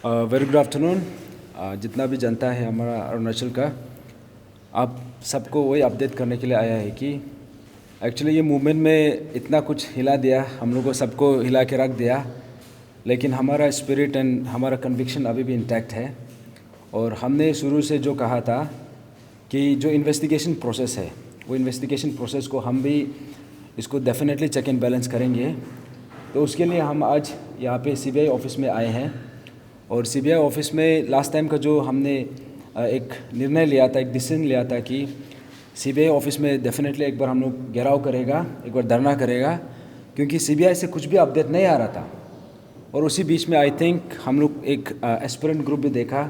Very good afternoon. जितना भी जनता है हमारा अरुणाचल का, आप सबको वही अपडेट करने के लिए आया है कि एक्चुअली ये मूवमेंट में इतना कुछ हिला दिया, हम लोगों को सबको हिला के रख दिया, लेकिन हमारा स्पिरिट एंड हमारा कन्विक्शन अभी भी इंटैक्ट है। और हमने शुरू से जो कहा था कि जो इन्वेस्टिगेशन प्रोसेस है, वो इन्वेस्टिगेशन प्रोसेस को हम भी इसको डेफिनेटली चेक एंड बैलेंस करेंगे। तो उसके लिए हम आज यहाँ पे सीबीआई ऑफिस में आए हैं। और सीबीआई ऑफिस में लास्ट टाइम का जो हमने एक निर्णय लिया था, एक डिसीजन लिया था कि सीबीआई ऑफिस में डेफिनेटली एक बार हम लोग घेराव करेगा, एक बार धरना करेगा, क्योंकि सीबीआई से कुछ भी अपडेट नहीं आ रहा था। और उसी बीच में आई थिंक हम लोग एक एस्पिरेंट ग्रुप भी देखा,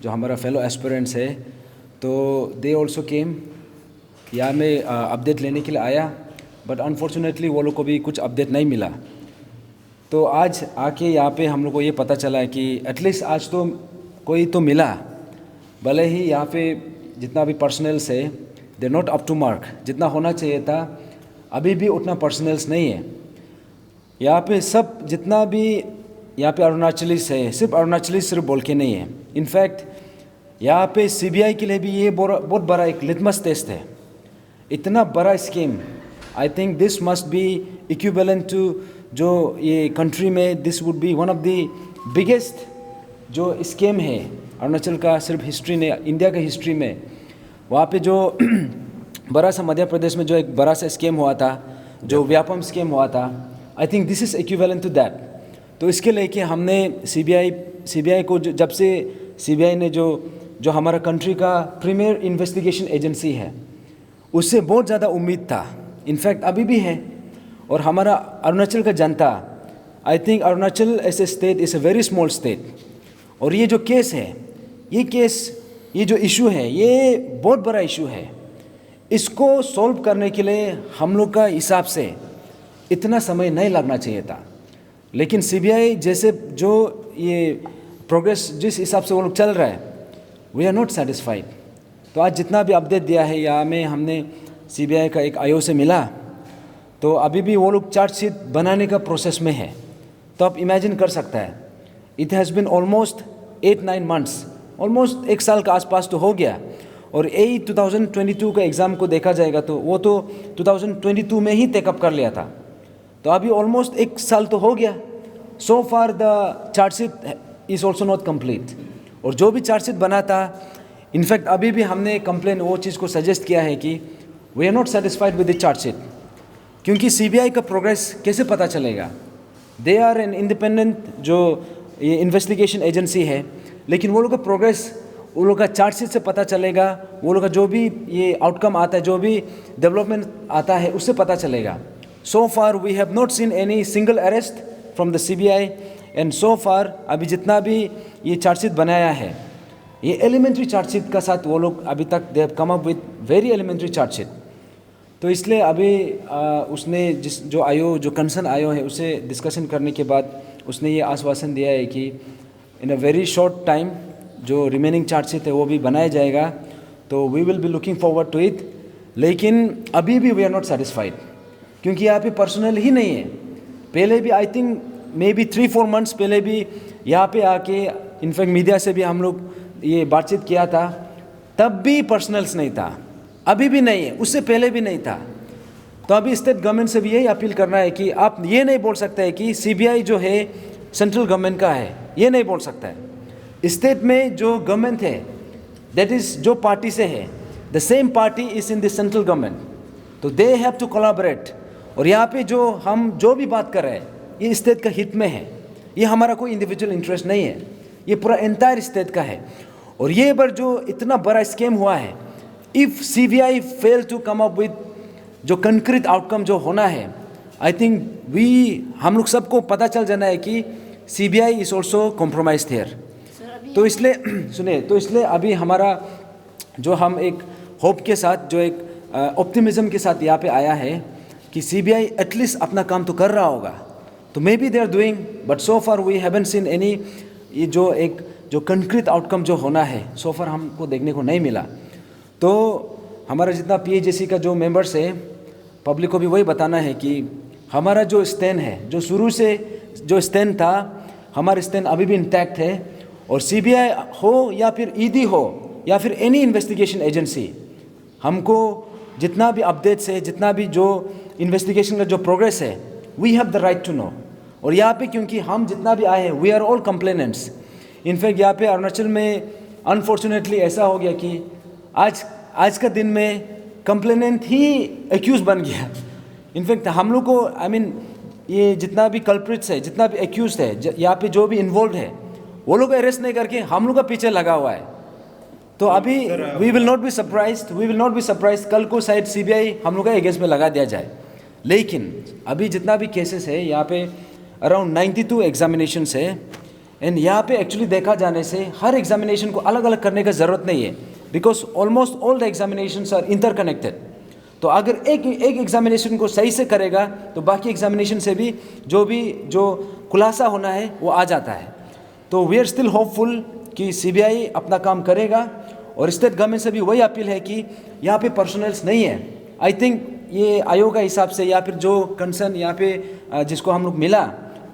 जो हमारा फेलो एस्पिरेंट्स है, तो दे ऑल्सो केम। यहाँ में अपडेट लेने के लिए आया, बट अनफॉर्चुनेटली वो लोग को भी कुछ अपडेट नहीं मिला। तो आज आके यहाँ पे हम लोग को ये पता चला है कि एटलीस्ट आज तो कोई तो मिला, भले ही यहाँ पे जितना भी पर्सनल्स है they not up to mark, जितना होना चाहिए था अभी भी उतना पर्सनल्स नहीं है यहाँ पे। सब जितना भी यहाँ पे अरुणाचलीस है, सिर्फ अरुणाचलीस सिर्फ बोल के नहीं है, इनफैक्ट यहाँ पे सीबीआई के लिए भी ये बहुत बड़ा एक लिटमस टेस्ट है। इतना बड़ा scheme, I think this must be equivalent to जो ये कंट्री में, this would be one of the biggest जो स्कीम है अरुणाचल का, सिर्फ हिस्ट्री ने, इंडिया का हिस्ट्री में। वहाँ पे जो बड़ा सा मध्य प्रदेश में जो एक बड़ा सा स्कीम हुआ था, जो व्यापम स्कीम हुआ था, I think this is equivalent to that. तो इसके लेके हमने सीबीआई को जब से सीबीआई ने जो हमारा कंट्री का प्रीमियर इन्वेस्टिगेशन एजेंसी है, उससे बहुत ज़्यादा उम्मीद था, इनफैक्ट अभी भी है। और हमारा अरुणाचल का जनता, I think Arunachal as a state is a very small state, और ये जो केस है, ये जो इशू है, ये बहुत बड़ा इशू है। इसको सॉल्व करने के लिए हम लोग का हिसाब से इतना समय नहीं लगना चाहिए था, लेकिन सीबीआई जैसे जो ये प्रोग्रेस जिस हिसाब से वो लोग चल रहा है, वी आर नॉट सेटिस्फाइड। तो आज जितना भी अपडेट दिया है यहाँ में, हमने सीबीआई का एक आईओ से मिला, तो अभी भी वो लोग चार्जशीट बनाने का प्रोसेस में है। तो आप इमेजिन कर सकता है, it has been almost 8-9 months, almost 1 साल का आसपास तो हो गया। और यही 2022 का एग्ज़ाम को देखा जाएगा तो वो तो 2022 में ही टेकअप कर लिया था, तो अभी ऑलमोस्ट 1 साल तो हो गया। So far the chargesheet is also not complete. और जो भी चार्जशीट बना था, इनफैक्ट अभी भी हमने कंप्लेन वो चीज़ को सजेस्ट किया है कि we are not satisfied with the chargesheet, क्योंकि सीबीआई का प्रोग्रेस कैसे पता चलेगा? दे आर एन इंडिपेंडेंट जो ये इन्वेस्टिगेशन एजेंसी है, लेकिन वो लोग का प्रोग्रेस वो लोग का चार्जशीट से पता चलेगा। वो लोग का जो भी ये आउटकम आता है, जो भी डेवलपमेंट आता है, उससे पता चलेगा। So far we have not seen any single arrest from the CBI, and so far अभी जितना भी ये चार्जशीट बनाया है, ये एलिमेंट्री चार्जशीट का साथ वो लोग अभी तक they have come up with very elementary chargesheet. तो इसलिए अभी उसने जो आयो, जो कंसर्न आयो है, उससे डिस्कशन करने के बाद उसने ये आश्वासन दिया है कि in a very short time जो रिमेनिंग चार्जशीट है वो भी बनाया जाएगा। तो we will be looking forward to it. लेकिन अभी भी वी आर नॉट सेटिस्फाइड, क्योंकि यहाँ पे पर्सनल ही नहीं है। पहले भी I think may be 3-4 months पहले भी यहाँ पे आके, इनफैक्ट मीडिया से भी हम लोग ये बातचीत किया था, तब भी पर्सनल्स नहीं था, अभी भी नहीं है, उससे पहले भी नहीं था। तो अभी स्टेट गवर्नमेंट से भी यही अपील करना है कि आप ये नहीं बोल सकते हैं कि सीबीआई जो है सेंट्रल गवर्नमेंट का है, ये नहीं बोल सकता है। स्टेट में जो गवर्नमेंट है, दैट इज़ जो पार्टी से है, the same party is in the central government, तो दे हैव टू कोलैबोरेट। और यहाँ पे जो हम जो भी बात कर रहे हैं, ये स्टेट का हित में है, ये हमारा कोई इंडिविजुअल इंटरेस्ट नहीं है, ये पूरा एंटायर स्टेट का है। और ये बार जो इतना बड़ा स्कैम हुआ है, if CBI fail to come up with जो कंक्रीट आउटकम जो होना है, आई थिंक हम लोग सबको पता चल जाना है कि CBI is also compromise here. तो इसलिए सुनिए, तो इसलिए अभी हमारा जो हम एक होप के साथ, जो एक ऑप्टिमिज्म के साथ यहाँ पे आया है कि सीबीआई एटलीस्ट अपना काम तो कर रहा होगा। तो maybe they are doing, but so far we haven't seen any, ये जो कंक्रीट आउटकम जो होना है, सो फार हमको देखने को नहीं मिला। तो हमारा जितना पीएजेसी का जो मेंबर्स है, पब्लिक को भी वही बताना है कि हमारा जो स्टैंड है, जो शुरू से जो स्टैंड था, हमारा स्टैंड अभी भी इंटैक्ट है। और सीबीआई हो या फिर ईडी हो या फिर एनी इन्वेस्टिगेशन एजेंसी, हमको जितना भी अपडेट्स है, जितना भी जो इन्वेस्टिगेशन का जो प्रोग्रेस है, we have the right to know. और यहाँ पे क्योंकि हम जितना भी आए हैं, we are all complainants. In fact यहाँ पे अरुणाचल में अनफॉर्चुनेटली ऐसा हो गया कि आज का दिन में कंप्लेनेंट ही एक्यूज बन गया। इनफैक्ट हम लोग को ये जितना भी कल्प्रिट्स है, जितना भी एक्यूज है, यहाँ पे जो भी इन्वॉल्व है, वो लोग अरेस्ट नहीं करके हम लोग का पीछे लगा हुआ है। तो अभी we will not be surprised कल को शायद सीबीआई हम लोग का अगेंस्ट में लगा दिया जाए। लेकिन अभी जितना भी केसेस है, यहाँ पे अराउंड 92 एग्जामिनेशंस है। एंड यहाँ पे एक्चुअली देखा जाने से हर एग्जामिनेशन को अलग अलग करने का ज़रूरत नहीं है, because almost all the examinations are interconnected. तो अगर एक एग्जामिनेशन को सही से करेगा तो बाकी एग्जामिनेशन से भी जो खुलासा होना है वो आ जाता है। तो वी आर स्टिल होपफुल कि सीबीआई अपना काम करेगा। और स्टेट गवर्नमेंट से भी वही अपील है कि यहाँ पे पर्सनल्स नहीं है। आई थिंक ये आयोग का हिसाब से या फिर जो कंसर्न यहाँ पे जिसको हम लोग मिला,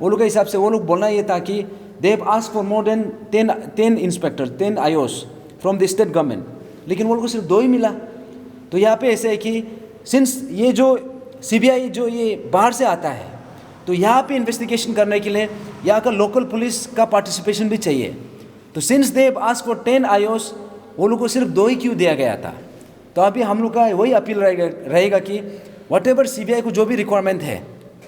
वो लोग के हिसाब से वो लोग बोलना ये था कि they have asked for more than 10 inspector, 10 iOS from the state government, लेकिन वो लोग को सिर्फ 2 ही मिला। तो यहाँ पे ऐसे है कि सिंस ये जो सीबीआई जो ये बाहर से आता है, तो यहाँ पे इन्वेस्टिगेशन करने के लिए यहाँ का लोकल पुलिस का पार्टिसिपेशन भी चाहिए। तो since they have asked for 10 iOS, वो लोग को सिर्फ 2 ही क्यों दिया गया था। तो अभी हम लोग का वही अपील रहेगा कि वट एवर सीबीआई को जो भी रिक्वायरमेंट है,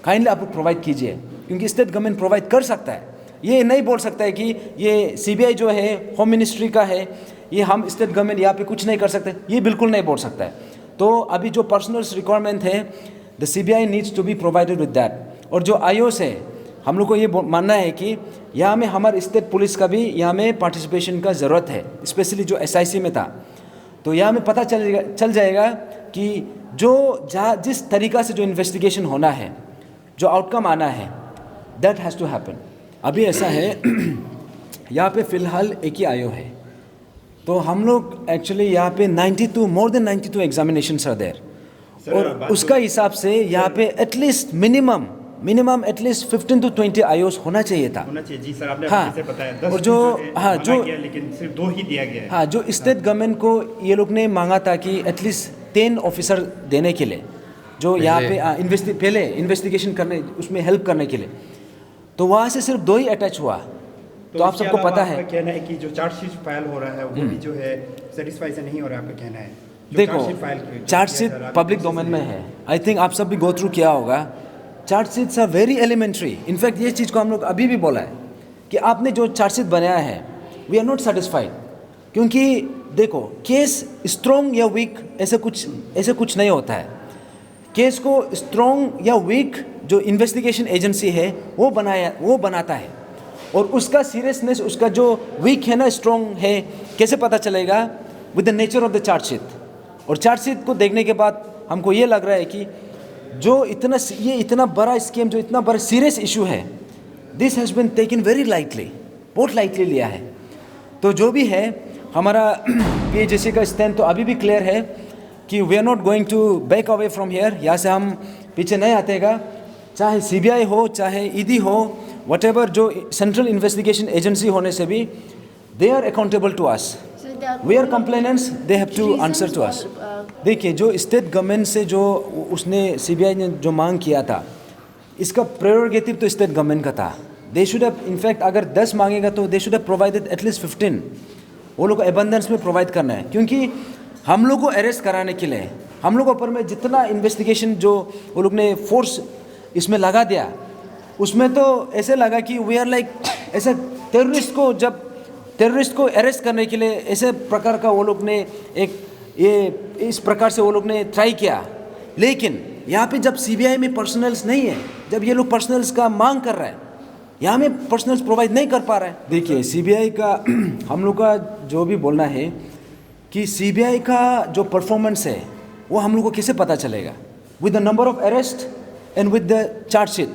काइंडली आप लोग प्रोवाइड कीजिए, क्योंकि स्टेट गवर्नमेंट प्रोवाइड कर सकता है। ये नहीं बोल सकता है कि ये सीबीआई जो है होम मिनिस्ट्री का है, ये हम स्टेट गवर्नमेंट यहाँ पे कुछ नहीं कर सकते, ये बिल्कुल नहीं बोल सकता है। तो अभी जो पर्सनल रिक्वायरमेंट है, the CBI needs to be provided with that. और जो आईओस है, हम लोग को ये मानना है कि यहाँ में हमारे स्टेट पुलिस का भी यहाँ में पार्टिसिपेशन का ज़रूरत है, स्पेशली जो एसआईसी में था। तो यहाँ में पता चल जाएगा कि जिस तरीक़ा से जो इन्वेस्टिगेशन होना है, जो आउटकम आना है, दैट हैज़ टू हैपन। अभी ऐसा है यहाँ पे फ़िलहाल एक ही आयो है। तो हम लोग एक्चुअली यहाँ पे more than 92 examinations are there. और उसका हिसाब से यहाँ पे at least minimum at least 15 to 20 IOs होना चाहिए था। जी सर, आपने हाँ, से बताया 10 और जो लेकिन सिर्फ 2 ही दिया गया है। हाँ, जो स्टेट गवर्नमेंट को ये लोग ने मांगा था कि एटलीस्ट 10 ऑफिसर देने के लिए, जो यहाँ पे पहले इन्वेस्टिगेशन करने उसमें हेल्प करने के लिए, तो वहाँ से सिर्फ 2 ही अटैच हुआ। तो आप सबको पता है, कहना है कि जो चार्जशीट फाइल हो रहा है वो भी जो है सेटिस्फाई से नहीं हो रहा है, आपका कहना है? देखो, चार्जशीट पब्लिक डोमेन में है। आई थिंक आप सब भी गो थ्रू किया होगा। Chargesheets are very elementary. In fact ये चीज़ को हम लोग अभी भी बोला है कि आपने जो चार्जशीट बनाया है, वी आर नॉट सेटिस्फाइड। क्योंकि देखो, केस स्ट्रॉन्ग या वीक ऐसे कुछ नहीं होता है। केस को स्ट्रॉन्ग या वीक जो इन्वेस्टिगेशन एजेंसी है वो बनाता है। और उसका सीरियसनेस, उसका जो वीक है ना स्ट्रॉन्ग है, कैसे पता चलेगा? With the nature of the chargesheet. और चार्जशीट को देखने के बाद हमको ये लग रहा है कि ये इतना बड़ा स्कीम, जो इतना बड़ा सीरियस इशू है, this has been taken very lightly, बहुत लाइटली लिया है। तो जो भी है, हमारा पीएचसी का स्टैंड तो अभी भी क्लियर है कि we are not going to back away from here. यहाँ से हम पीछे नहीं आतेगा, चाहे सीबीआई हो, चाहे ईडी हो, वटेवर जो सेंट्रल इन्वेस्टिगेशन एजेंसी होने से भी, they are accountable to us. We are complainants, they have to answer to us. देखिए, जो स्टेट गवर्नमेंट से जो उसने सीबीआई ने जो मांग किया था, इसका प्रेरोगेटिव तो स्टेट गवर्नमेंट का था। दे शुड हैव, इनफैक्ट अगर 10 मांगेगा तो they should have provided at least 15। वो लोग को एबंडेंस में प्रोवाइड करना है, क्योंकि हम लोग को अरेस्ट कराने के लिए, हम लोग ऊपर में जितना इन्वेस्टिगेशन जो वो लोग ने फोर्स इसमें लगा दिया, उसमें तो ऐसे लगा कि वी आर लाइक, ऐसे टेररिस्ट को अरेस्ट करने के लिए ऐसे प्रकार का वो लोग ने इस प्रकार से वो लोग ने ट्राई किया। लेकिन यहाँ पे जब सीबीआई में पर्सनल्स नहीं है, जब ये लोग पर्सनल्स का मांग कर रहा है, यहाँ में पर्सनल्स प्रोवाइड नहीं कर पा रहा है। देखिए, सीबीआई का हम लोग का जो भी बोलना है कि सीबीआई का जो परफॉर्मेंस है वो हम लोग को कैसे पता चलेगा? With the number of arrest and with the chargesheet.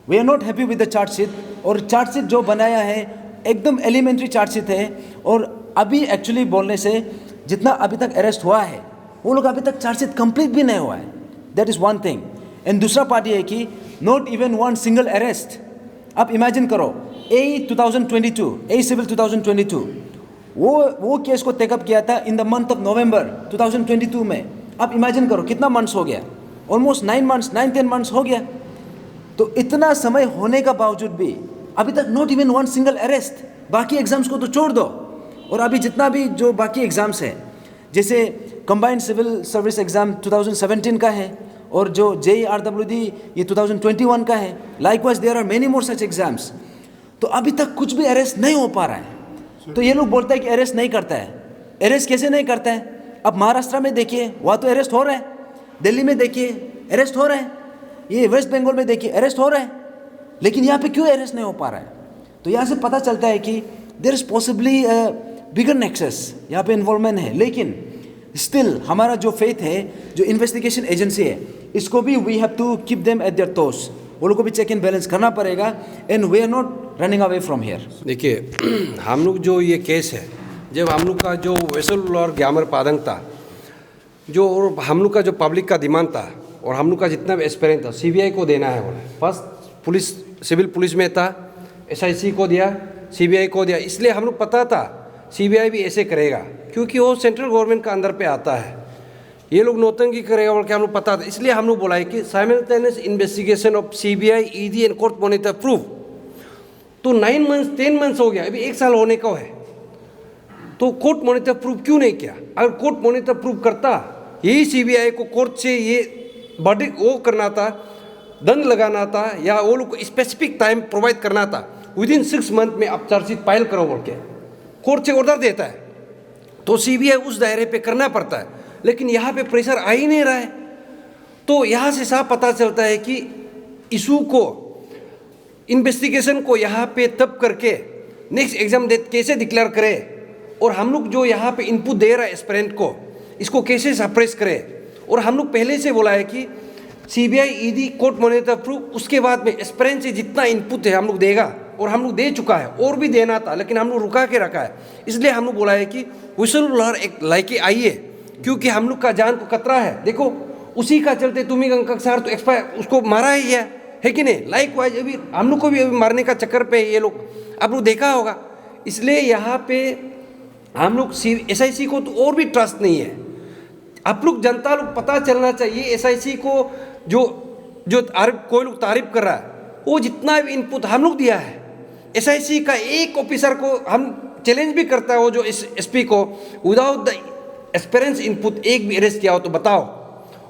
We are not happy with the chargesheet. और चार्जशीट जो बनाया है एकदम एलिमेंट्री चार्जशीट है। और अभी एक्चुअली बोलने से जितना अभी तक अरेस्ट हुआ है, वो लोग अभी तक चार्जशीट कंप्लीट भी नहीं हुआ है। That is one thing. And दूसरा पार्ट ये है कि not even one single arrest आप इमेजिन करो ए सिविल 2022 वो केस को टेकअप किया था in the month of November 2022 में। आप इमेजिन करो कितना मंथ्स हो गया, ऑलमोस्ट 9-10 मंथ्स हो गया। तो इतना समय होने का बावजूद भी अभी तक not even one single arrest. बाकी एग्जाम्स को तो छोड़ दो, और अभी जितना भी जो बाकी एग्जाम्स है, जैसे कंबाइंड सिविल सर्विस एग्जाम 2017 का है, और जो JEE-RWD ये 2021 का है। Likewise there are many more such exams. तो अभी तक कुछ भी अरेस्ट नहीं हो पा रहा है। तो ये लोग बोलते हैं कि अरेस्ट नहीं करता है। अरेस्ट कैसे नहीं करता है? अब महाराष्ट्र में देखिए, वहाँ तो अरेस्ट हो रहा है। दिल्ली में देखिए अरेस्ट हो रहा है। ये वेस्ट बंगाल में देखिए अरेस्ट हो रहा है। लेकिन यहाँ पे क्यों अरेस्ट नहीं हो पा रहा है? तो यहाँ से पता चलता है कि there is possibly bigger nexus यहाँ पे इन्वॉल्वमेंट है। लेकिन स्टिल हमारा जो फेथ है, जो इन्वेस्टिगेशन एजेंसी है, इसको भी we have to keep them at their toes. वो लोग को भी चेक एंड बैलेंस करना पड़ेगा। And we are not running away from here. देखिए हम लोग जो ये केस है, जब हम लोग का जो वेसल और ग्यामर पादंग था, जो और हम लोग का जो पब्लिक का डिमांड था, और हम लोग का जितना भी एक्सपीरियंस था, CBI को देना है। बोले फर्स्ट पुलिस, सिविल पुलिस में था, SIC को दिया, CBI को दिया। इसलिए हम लोग पता था CBI भी ऐसे करेगा, क्योंकि वो सेंट्रल गवर्नमेंट का अंदर पे आता है। ये लोग नौतंकी करेगा बोल के हम लोग पता था। इसलिए हम लोग बोला है कि simultaneous investigation of CBI, ED and court monitor proof. तो 9 मंथ्स 10 मंथ्स हो गया, अभी 1 साल होने का है। तो कोर्ट मॉनिटर प्रूफ क्यों नहीं किया? अगर कोर्ट मॉनिटर प्रूफ करता, यही CBI को कोर्ट से ये वर्डिक्ट वो करना था, दंड लगाना था, या वो लोग को स्पेसिफिक टाइम प्रोवाइड करना था, विदिन 6 मंथ में आप चार्जशीट फाइल करो बोल के कोर्ट से ऑर्डर देता है। तो CBI उस दायरे पे करना पड़ता है। लेकिन यहाँ पे प्रेशर आ ही नहीं रहा है। तो यहाँ से साफ पता चलता है कि इशू को, इन्वेस्टिगेशन को यहाँ पे तब करके नेक्स्ट एग्जाम डेट कैसे डिक्लेयर करे, और हम लोग जो यहाँ पे इनपुट दे रहा है एस्पिरेंट को, इसको कैसे सप्रेस करे। और हम लोग पहले से बोला है कि CBI, ED, court monitor proof, उसके बाद में एस्पिरेंट से जितना इनपुट है हम लोग देगा, और हम लोग दे चुका है, और भी देना था, लेकिन हम लोग रुका के रखा है। इसलिए हम लोग बोला है कि विसल ब्लोअर एक लाइके आइए, क्योंकि हम लोग का जान को खतरा है। देखो उसी का चलते तुम्ही गंगा सर तो एक्सपायर उसको मारा ही है कि नहीं? लाइक वाइज अभी हम लोग को भी अभी मारने का चक्कर पे ये लोग, आप लोग देखा होगा। इसलिए यहाँ पे हम लोग SIC को तो और भी ट्रस्ट नहीं है। आप लोग जनता लोग पता चलना चाहिए SIC को, जो कोई लोग तारीफ कर रहा है, वो जितना भी इनपुट हम लोग दिया है, SIC का एक ऑफिसर को हम चैलेंज भी करता है, वो जो SP को, विदाउट द एक्सपीरियंस इनपुट एक भी अरेस्ट किया हो तो बताओ।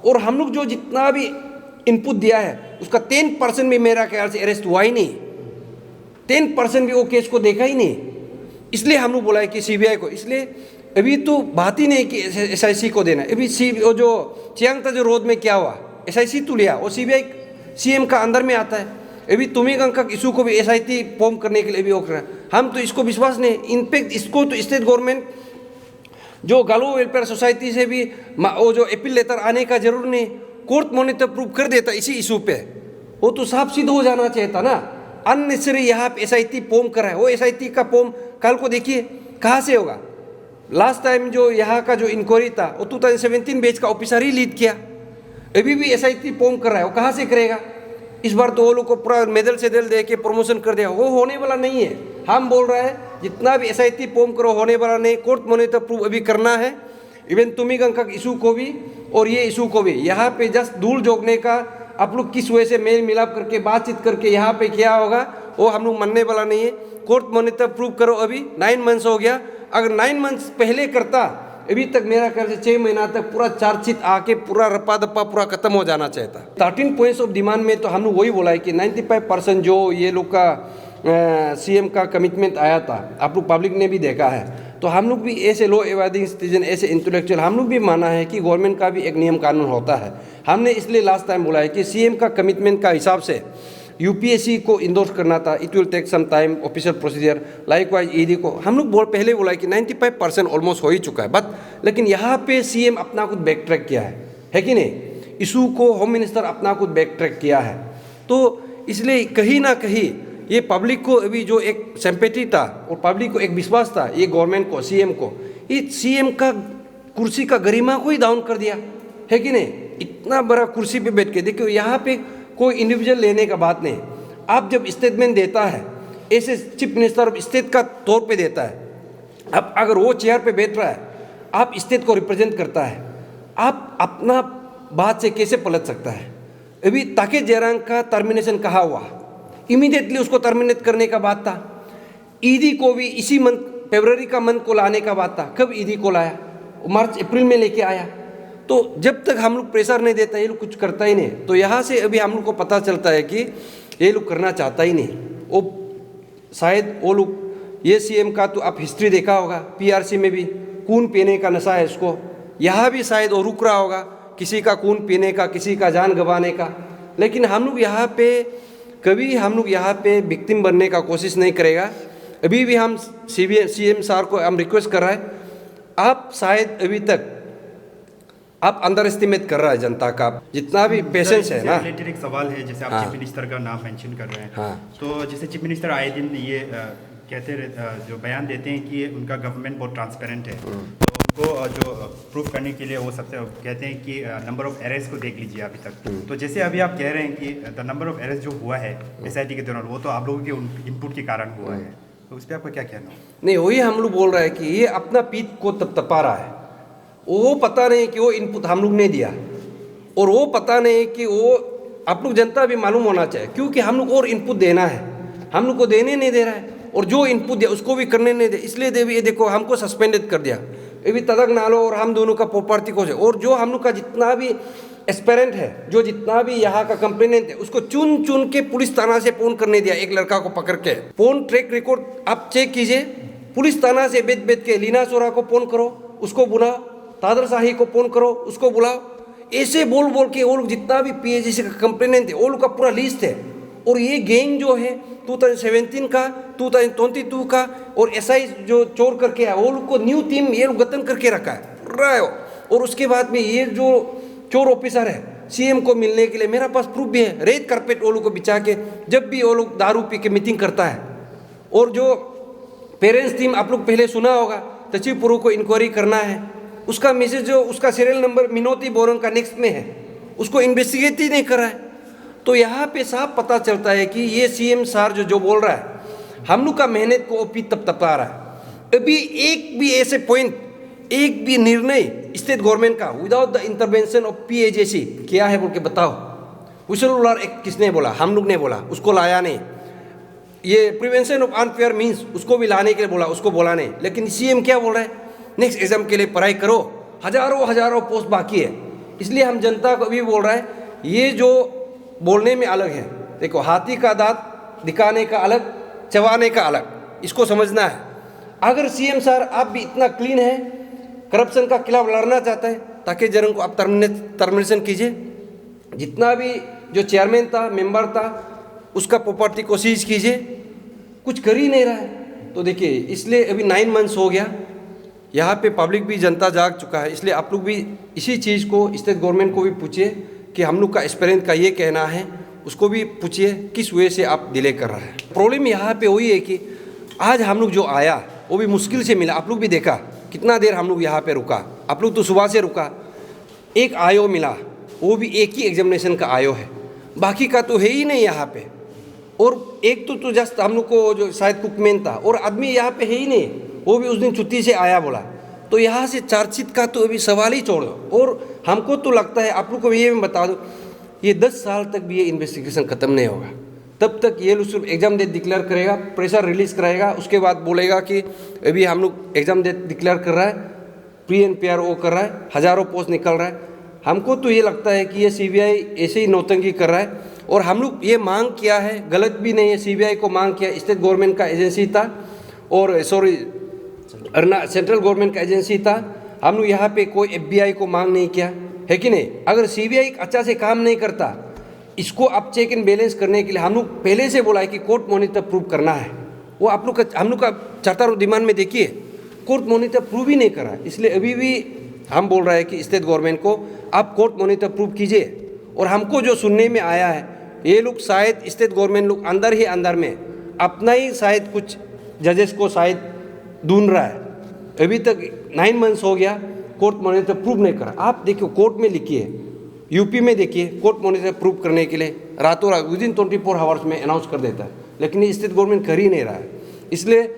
और हम लोग जो जितना भी इनपुट दिया है, उसका 10% भी मेरा ख्याल से अरेस्ट हुआ ही नहीं। 10% भी वो केस को देखा ही नहीं। इसलिए हम लोग बोला है कि CBI को। इसलिए अभी तो बात ही नहीं कि SIC को देना। अभी वो जो चियांगता जो रोड में क्या हुआ, SIC तो लिया, वो CBI CM का अंदर में आता है। अभी तुम्हें का इशू को भी SIT फॉर्म करने के लिए भी वो कर रहा है। हम तो इसको विश्वास नहीं। इनफैक्ट इसको तो स्टेट गवर्नमेंट जो गालो वेलफेयर सोसाइटी से भी वो जो अपील लेटर आने का जरूर नहीं, कोर्ट मॉनिटर प्रूव कर देता इसी इशू पे, वो तो साफ सीधा हो जाना चाहिए था ना। अननेसेसरी यहाँ पे SIT फॉर्म कर रहा है। वो SIT का फॉर्म कल को देखिए कहाँ से होगा। लास्ट टाइम जो यहाँ का जो इंक्वायरी था, वो 2017 बैच का ऑफिसर ही लीड किया। अभी भी SIT फॉर्म कर रहा है, वो कहाँ से करेगा? इस बार तो वो लोग को पूरा मेडल से दे के प्रमोशन कर दिया, वो होने वाला नहीं है। हम बोल रहे हैं जितना भी SIT फॉर्म करो होने वाला नहीं। कोर्ट मॉनिटर प्रूफ अभी करना है, इवन तुम्ही गंगा इशू को भी और ये इशू को भी। यहाँ पे जस्ट धूल झोंकने का आप लोग किस वजह से मेल मिलाप करके बातचीत करके यहाँ पे क्या होगा, वो हम लोग मानने वाला नहीं है। कोर्ट मॉनिटर प्रूफ करो। अभी 9 मंथ्स हो गया। अगर 9 मंथ्स पहले करता, अभी तक मेरा ख्याल से 6 महीना तक पूरा चार्जशीट आके पूरा रप्पा दप्पा पूरा खत्म हो जाना चाहिए था। 13 पॉइंट्स ऑफ डिमांड में तो हम लोग वही बोला है कि 95% जो ये लोग का CM का कमिटमेंट आया था, आप लोग पब्लिक ने भी देखा है। तो हम लोग भी ऐसे लो एवाइडिंग सिटीजन, ऐसे इंटेलेक्चुअल, हम लोग भी माना है कि गवर्नमेंट का भी एक नियम कानून होता है। हमने इसलिए लास्ट टाइम बोला है कि CM का कमिटमेंट का हिसाब से UPSC को इंडोर्स करना था। It will take some time, official procedure. Likewise ED को हम लोग पहले बोला है कि 95% ऑलमोस्ट हो ही चुका है। बट लेकिन यहाँ पे CM अपना कुछ बैक ट्रैक किया है कि नहीं? इशू को होम मिनिस्टर अपना कुछ बैक ट्रैक किया है। तो इसलिए कहीं ना कहीं ये पब्लिक को अभी जो एक सिंपैथी था और पब्लिक को एक विश्वास था ये गवर्नमेंट को, CM को, ये CM का कुर्सी का गरिमा को ही डाउन कर दिया है कि नहीं? इतना बड़ा कुर्सी पे बैठ के देखो, यहाँ पे कोई इंडिविजुअल लेने का बात नहीं। आप जब स्टेटमेंट देता है ऐसे चीफ मिनिस्टर ऑफ स्टेट का तौर पे देता है, अब अगर वो चेयर पे बैठ रहा है, आप स्टेट को रिप्रेजेंट करता है, आप अपना बात से कैसे पलट सकता है? अभी ताके जयराम का टर्मिनेशन कहा हुआ, इमीडिएटली उसको टर्मिनेट करने का बात था। ईडी को भी इसी मंथ फरवरी का मंथ को लाने का बात था। कब ईडी को लाया? मार्च अप्रैल में लेके आया। तो जब तक हम लोग प्रेशर नहीं देता ये लोग कुछ करता ही नहीं। तो यहाँ से अभी हम लोग को पता चलता है कि ये लोग करना चाहता ही नहीं। वो शायद वो लोग ये सीएम का तो आप हिस्ट्री देखा होगा, पीआरसी में भी खून पीने का नशा है इसको, यहाँ भी शायद वो रुक रहा होगा किसी का खून पीने का, किसी का जान गंवाने का। लेकिन हम लोग यहाँ पे कभी हम लोग यहाँ पे विक्टिम बनने का कोशिश नहीं करेगा। अभी भी हम सीएम सर को हम रिक्वेस्ट कर रहे हैं, आप शायद अभी तक आप अंडर एस्टिमेट कर रहा है जनता का, जितना भी पेशेंस है ना। रिलेटेड एक सवाल है, जैसे आप हाँ। चीफ मिनिस्टर का नाम मेंशन कर रहे हैं, हाँ। तो जैसे चीफ मिनिस्टर आए दिन ये कहते जो बयान देते हैं कि उनका गवर्नमेंट बहुत ट्रांसपेरेंट है, तो उनको जो प्रूफ करने के लिए वो सबसे कहते हैं कि नंबर ऑफ एरेस्ट को देख लीजिए अभी तक। तो जैसे अभी आप कह रहे हैं कि द नंबर ऑफ एरेस्ट जो हुआ है एसआईटी के दौरान, वो तो आप लोगों के इनपुट के कारण हुआ है, तो उस पर आपका क्या कहना है? नहीं, वही हम लोग बोल रहे हैं कि ये अपना पीठ को तपा रहा है। वो पता नहीं कि वो इनपुट हम लोग ने दिया, और वो पता नहीं कि वो आप लोग जनता भी मालूम होना चाहिए, क्योंकि हम लोग और इनपुट देना है, हम लोग को देने नहीं दे रहा है, और जो इनपुट दिया उसको भी करने नहीं दे, इसलिए ये देखो हमको सस्पेंडेड कर दिया। ये भी तदक नालो और हम दोनों का प्रॉपर्टी को, और जो हम लोग का जितना भी एस्पेरेंट है, जो जितना भी यहाँ का कंप्लेनेंट है, उसको चुन चुन के पुलिस थाना से फोन करने दिया। एक लड़का को पकड़ के फोन ट्रैक रिकॉर्ड आप चेक कीजिए, पुलिस थाना से बेच के लीना सोरा को फोन करो, उसको बुलाओ, तादर शाही को फोन करो, उसको बुलाओ। ऐसे बोल बोल के वो लोग जितना भी पीएचडी का कंप्लेनेंट है वो लोग का पूरा लिस्ट है। और ये गैंग जो है 2017 का, 2022 का, और एसआई जो चोर करके आया वो लोग को न्यू टीम ये लोग गठन करके रखा है। और उसके बाद में ये जो चोर ऑफिसर है सीएम को मिलने के लिए, मेरा पास प्रूफ भी है, रेड कारपेट वो लोग को बिछा के जब भी वो लोग दारू पी के मीटिंग करता है। और जो पेरेंट्स टीम आप लोग पहले सुना होगा, तचिपुरु को इंक्वायरी करना है, उसका मैसेज जो उसका सीरियल नंबर मिनोती बोरंग का नेक्स्ट में है, उसको इन्वेस्टिगेट ही नहीं कर रहा है। तो यहाँ पे साफ पता चलता है कि ये सीएम सर जो बोल रहा है, हम लोग का मेहनत को ओपी तपा रहा है। अभी एक भी ऐसे पॉइंट, एक भी निर्णय स्टेट गवर्नमेंट का विदाउट द इंटरवेंशन ऑफ पीएजेसी किया है बोल के बताओ। विशल रूलर एक्ट किसने बोला? हम लोग ने बोला, उसको लाया नहीं। ये प्रिवेंशन ऑफ अनफेयर मीन्स उसको भी लाने के लिए बोला, उसको बोला नहीं। लेकिन सीएम क्या बोल रहा है? नेक्स्ट एग्जाम के लिए पढ़ाई करो, हजारों पोस्ट बाकी है। इसलिए हम जनता को भी बोल रहा है, ये जो बोलने में अलग है, देखो हाथी का दांत दिखाने का अलग, चबाने का अलग, इसको समझना है। अगर सीएम सर आप भी इतना क्लीन है, करप्शन का खिलाफ लड़ना चाहता है, ताकि जरंग को आप टर्मिनेशन कीजिए। जितना भी जो चेयरमैन था, मेंबर था, उसका प्रॉपर्टी को सीज कीजिए। कुछ कर ही नहीं रहा है। तो देखिए, इसलिए अभी 9 मंथ्स हो गया, यहाँ पे पब्लिक भी जनता जाग चुका है। इसलिए आप लोग भी इसी चीज़ को स्टेट गवर्नमेंट को भी पूछिए कि हम लोग का एक्सपीरियंस का ये कहना है, उसको भी पूछिए किस वजह से आप डिले कर रहे हैं। प्रॉब्लम यहाँ पे वही है कि आज हम लोग जो आया वो भी मुश्किल से मिला। आप लोग भी देखा कितना देर हम लोग यहाँ पे रुका, आप लोग तो सुबह से रुका। एक आयो मिला, वो भी एक ही एग्जामिनेशन का आयो है, बाकी का तो है ही नहीं यहाँ पे। और एक तो जस्ट हम लोग को जो शायद कुकमैन था, और आदमी यहाँ पे है ही नहीं, वो भी उस दिन छुट्टी से आया बोला। तो यहाँ से चार्जशीट का तो अभी सवाल ही छोड़ दो। और हमको तो लगता है, आप लोग को ये मैं बता दूँ, ये 10 साल तक भी ये इन्वेस्टिगेशन ख़त्म नहीं होगा। तब तक ये लोग सिर्फ एग्ज़ाम डेट डिक्लेयर करेगा, प्रेशर रिलीज़ कराएगा, उसके बाद बोलेगा कि अभी हम लोग एग्ज़ाम डेट डिक्लेयर कर रहा है, प्री एंड पीआर वो कर रहा है, हज़ारों पोस्ट निकल रहा है। हमको तो ये लगता है कि ये सीबीआई ऐसे ही नौटंकी कर रहा है। और हम लोग ये मांग किया है, गलत भी नहीं है, सीबीआई को मांग किया, स्टेट गवर्नमेंट का एजेंसी था, और सेंट्रल गवर्नमेंट का एजेंसी था। हम लोग यहाँ पे कोई एफबीआई को मांग नहीं किया है कि नहीं। अगर सीबीआई अच्छा से काम नहीं करता, इसको आप चेक एंड बैलेंस करने के लिए हम लोग पहले से बोला है कि कोर्ट मॉनिटर प्रूव करना है। वो आप लोग का हम लोग का चार्टर डिमांड में देखिए, कोर्ट मॉनिटर प्रूव ही नहीं करा है। इसलिए अभी भी हम बोल रहे हैं कि स्टेट गवर्नमेंट को आप कोर्ट मॉनिटर प्रूव कीजिए। और हमको जो सुनने में आया है, ये लोग शायद स्टेट गवर्नमेंट लोग अंदर ही अंदर में अपना ही शायद कुछ जजेस को शायद ढूंढ रहा है। अभी तक 9 मंथ्स हो गया, कोर्ट मॉनिटर प्रूव नहीं करा। आप देखिए, कोर्ट में लिखिए, यूपी में देखिए कोर्ट मॉनिटर प्रूव करने के लिए रातों रात विदिन 24 आवर्स में अनाउंस कर देता है, लेकिन ये स्टेट गवर्नमेंट कर ही नहीं रहा है। इसलिए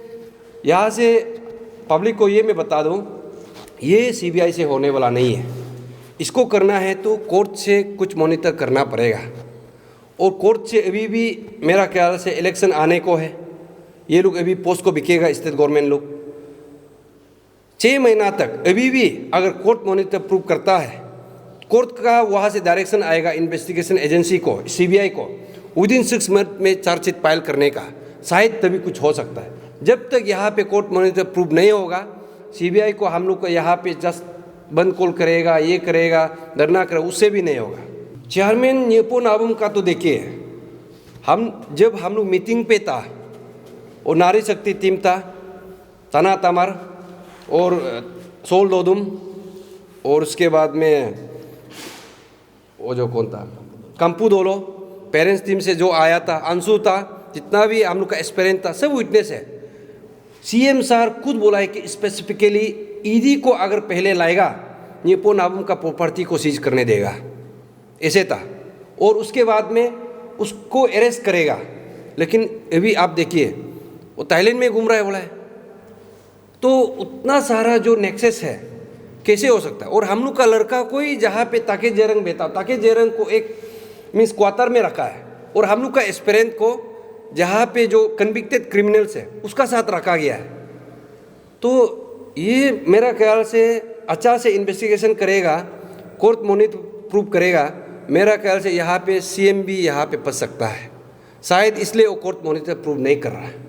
यहाँ से पब्लिक को ये मैं बता दूँ, ये CBI से होने वाला नहीं है। इसको करना है तो कोर्ट से कुछ मॉनिटर करना पड़ेगा, और कोर्ट से अभी भी मेरा ख्याल से इलेक्शन आने को है, ये लोग अभी पोस्ट को बिकेगा स्टेट गवर्नमेंट लोग 6 महीना तक। अभी भी अगर कोर्ट मॉनिटर प्रूव करता है, कोर्ट का वहाँ से डायरेक्शन आएगा इन्वेस्टिगेशन एजेंसी को, CBI को, विदिन 6 मंथ में चार्जशीट फाइल करने का, शायद तभी कुछ हो सकता है। जब तक यहाँ पे कोर्ट मॉनिटर प्रूव नहीं होगा, CBI को हम लोग को यहाँ पे जस्ट बंद कॉल करेगा, ये करेगा, धरना करेगा, उससे भी नहीं होगा। चेयरमैन न्योपो नाबम का तो देखिए, जब हम लोग मीटिंग पे था और नारी शक्ति टीम था, तना तमर और सोल दोदुम, और उसके बाद में वो जो कौन था कंपू दोलो, पेरेंट्स टीम से जो आया था, अंशु था, जितना भी हम लोग का एक्सपीरियंस था, सब विटनेस है। CM सर खुद बोला है कि स्पेसिफिकली ईडी को अगर पहले लाएगा, न्योपो नाबम का प्रॉपर्टी को सीज करने देगा, ऐसे था, और उसके बाद में उसको अरेस्ट करेगा। लेकिन अभी आप देखिए वो थाईलैंड में घूम रहा है बोला है, तो उतना सारा जो नेक्सस है कैसे हो सकता है। और हम लोग का लड़का कोई जहाँ पे ताके जेरंग बेता, ताके जेरंग को एक मीन्स क्वार्टर में रखा है, और हम लोग का एस्पिरेंट को जहाँ पे जो कन्विक्टेड क्रिमिनल्स है उसका साथ रखा गया है। तो ये मेरा ख्याल से अच्छा से इन्वेस्टिगेशन करेगा, कोर्ट मॉनिटर प्रूव करेगा, मेरा ख्याल से यहाँ पे CM भी यहाँ पे फंस सकता है, शायद इसलिए वो कोर्ट मॉनिटर प्रूव नहीं कर रहा है।